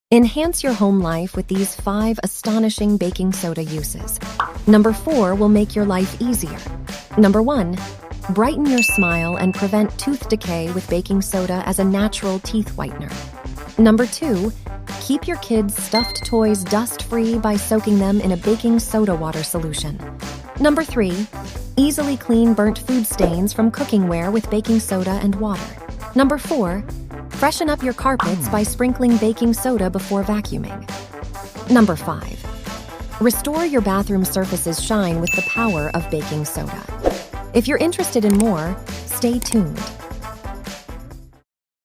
Enhance your home life with these 5 astonishing baking soda uses. Number 4 will make your life easier. Number 1, brighten your smile and prevent tooth decay with baking soda as a natural teeth whitener. Number 2, keep your kids' stuffed toys dust-free by soaking them in a baking soda water solution. Number 3, easily clean burnt food stains from cookingware with baking soda and water. Number 4, freshen up your carpets by sprinkling baking soda before vacuuming. Number 5, restore your bathroom surfaces shine with the power of baking soda. If you're interested in more, stay tuned.